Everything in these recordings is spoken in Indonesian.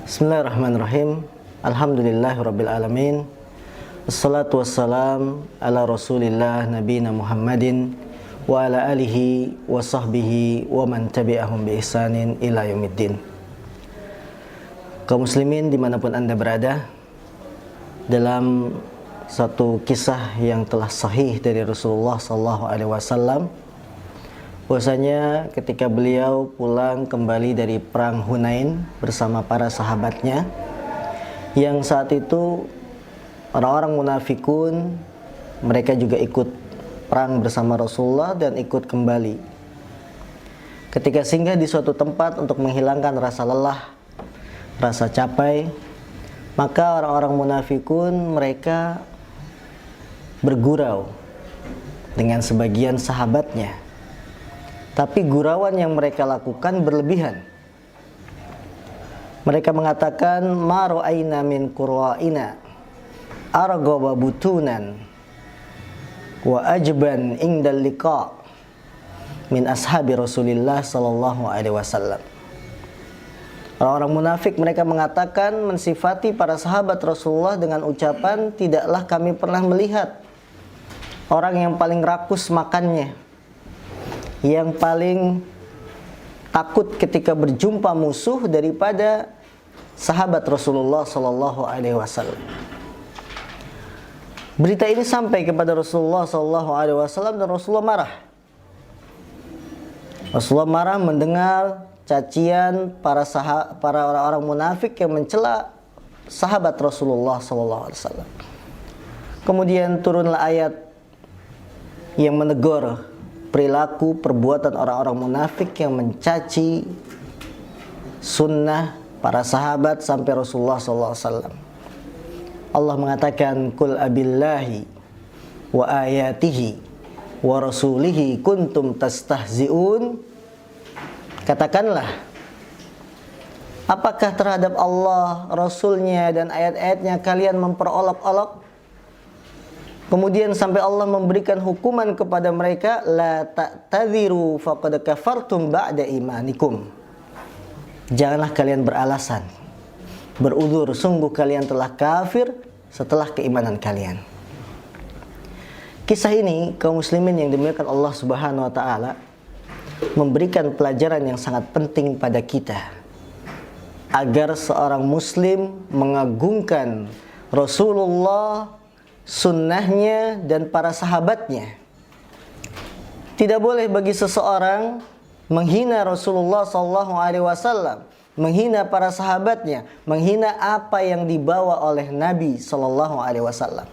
Bismillahirrahmanirrahim. Alhamdulillahirabbil alamin. Wassalatu wassalam ala Rasulillah nabiyina Muhammadin wa ala alihi wa sahbihi wa man tabi'ahum bi ihsanin ila yaumiddin. Kaum muslimin dimanapun Anda berada, dalam satu kisah yang telah sahih dari Rasulullah sallallahu alaihi wasallam, bahwasanya ketika beliau pulang kembali dari perang Hunain bersama para sahabatnya, yang saat itu orang-orang munafikun mereka juga ikut perang bersama Rasulullah dan ikut kembali. Ketika singgah di suatu tempat untuk menghilangkan rasa lelah, rasa capek, maka orang-orang munafikun mereka bergurau dengan sebagian sahabatnya. Tapi gurauan yang mereka lakukan berlebihan. Mereka mengatakan, ma ra'ayna min qurra'ina arghaba butunan wa ajban indal liqa min ashabi Rasulillah sallallahu alaihi wasallam. Orang-orang munafik mereka mengatakan, mensifati para sahabat Rasulullah dengan ucapan, tidaklah kami pernah melihat orang yang paling rakus makannya, yang paling takut ketika berjumpa musuh daripada sahabat Rasulullah sallallahu alaihi wasallam. Berita ini sampai kepada Rasulullah sallallahu alaihi wasallam dan Rasulullah marah. Rasulullah marah mendengar cacian para orang-orang munafik yang mencela sahabat Rasulullah sallallahu alaihi wasallam. Kemudian turunlah ayat yang menegur perilaku perbuatan orang-orang munafik yang mencaci sunnah para sahabat sampai Rasulullah SAW. Allah mengatakan, Qul abillahi wa ayatihi wa rasulihi kuntum tastahzi'un. Katakanlah, apakah terhadap Allah, Rasulnya dan ayat-ayatnya kalian memperolok-olok? Kemudian sampai Allah memberikan hukuman kepada mereka, la ta'tadhiru faqad kafartum ba'da imanikum. Janganlah kalian beralasan, beruzur, sungguh kalian telah kafir setelah keimanan kalian. Kisah ini kaum muslimin yang dimuliakan Allah Subhanahu wa taala memberikan pelajaran yang sangat penting pada kita, agar seorang muslim mengagungkan Rasulullah, sunnahnya dan para sahabatnya. Tidak boleh bagi seseorang menghina Rasulullah sallallahu alaihi wasallam, menghina para sahabatnya, menghina apa yang dibawa oleh Nabi sallallahu alaihi wasallam.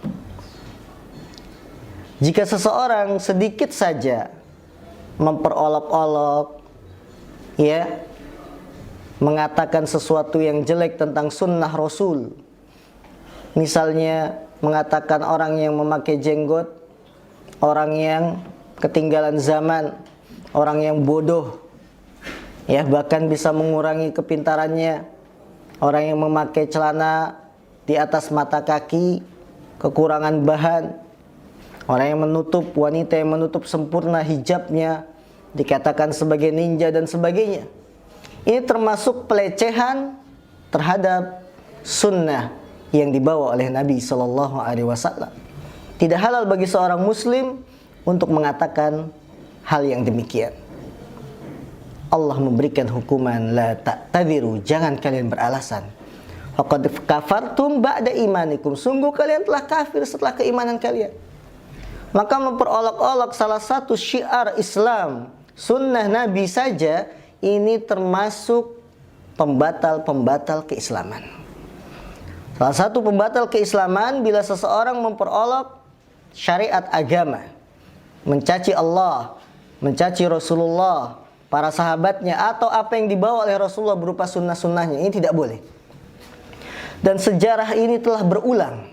Jika seseorang sedikit saja memperolok-olok, mengatakan sesuatu yang jelek tentang sunnah Rasul, misalnya mengatakan orang yang memakai jenggot, orang yang ketinggalan zaman, orang yang bodoh, bahkan bisa mengurangi kepintarannya, orang yang memakai celana di atas mata kaki, kekurangan bahan, orang yang menutup, wanita yang menutup sempurna hijabnya, dikatakan sebagai ninja dan sebagainya. Ini termasuk pelecehan terhadap sunnah yang dibawa oleh Nabi sallallahu alaihi wasallam. Tidak halal bagi seorang muslim untuk mengatakan hal yang demikian. Allah memberikan hukuman, la ta'tadhiru, jangan kalian beralasan. Faqad kafartum ba'da imanikum, sungguh kalian telah kafir setelah keimanan kalian. Maka memperolok-olok salah satu syiar Islam, sunnah Nabi saja, ini termasuk pembatal-pembatal keislaman. Salah satu pembatal keislaman bila seseorang memperolok syariat agama, mencaci Allah, mencaci Rasulullah, para sahabatnya, atau apa yang dibawa oleh Rasulullah berupa sunnah-sunnahnya. Ini tidak boleh. Dan sejarah ini telah berulang.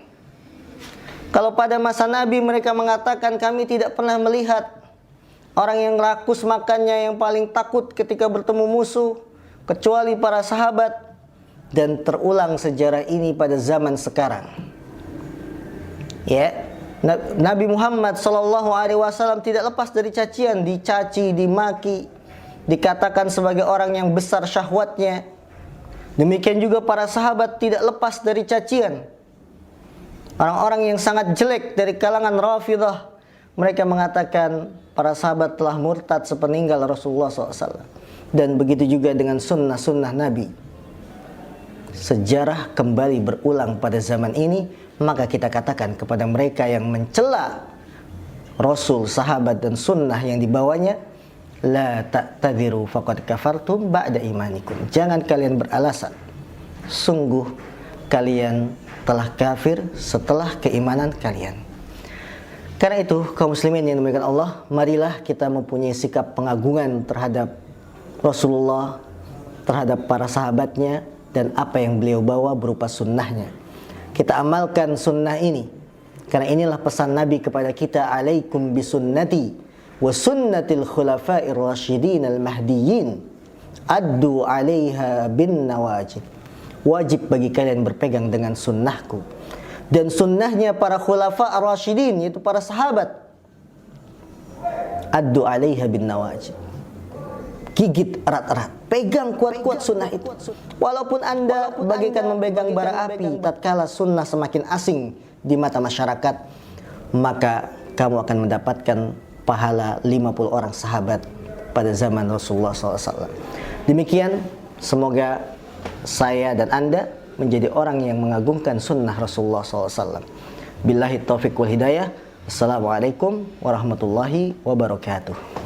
Kalau pada masa Nabi mereka mengatakan, kami tidak pernah melihat orang yang rakus makannya, yang paling takut ketika bertemu musuh, kecuali para sahabat. Dan terulang sejarah ini pada zaman sekarang. Nabi Muhammad sallallahu alaihi wasallam tidak lepas dari cacian, dicaci, dimaki, dikatakan sebagai orang yang besar syahwatnya, Demikian juga para sahabat tidak lepas dari cacian. Orang-orang yang sangat jelek dari kalangan Rafidah, mereka mengatakan para sahabat telah murtad sepeninggal Rasulullah SAW. Dan begitu juga dengan sunnah-sunnah Nabi. Sejarah kembali berulang pada zaman ini, maka kita katakan kepada mereka yang mencela Rasul, sahabat dan sunnah yang dibawanya, la ta'tadiru faqad kafartum ba'da imanikum. Jangan kalian beralasan, sungguh kalian telah kafir setelah keimanan kalian. Karena itu, kaum muslimin yang dimuliakan Allah, marilah kita mempunyai sikap pengagungan terhadap Rasulullah, terhadap para sahabatnya, dan apa yang beliau bawa berupa sunnahnya. Kita amalkan sunnah ini, karena inilah pesan Nabi kepada kita, alaikum bisunnati wa sunnatil khulafa'ir rasyidin al-mahdiyyin addu 'alaiha bin nawajid. Wajib bagi kalian berpegang dengan sunnahku dan sunnahnya para khulafa ar-rasyidin, yaitu para sahabat. Addu 'alaiha bin nawajid. Gigit erat-erat, pegang kuat-kuat sunnah itu. Walaupun Anda bagaikan memegang bara api, tatkala sunnah semakin asing di mata masyarakat, maka kamu akan mendapatkan pahala 50 orang sahabat pada zaman Rasulullah SAW. Demikian, semoga saya dan Anda menjadi orang yang mengagungkan sunnah Rasulullah SAW. Billahi taufiq wal hidayah. Assalamualaikum warahmatullahi wabarakatuh.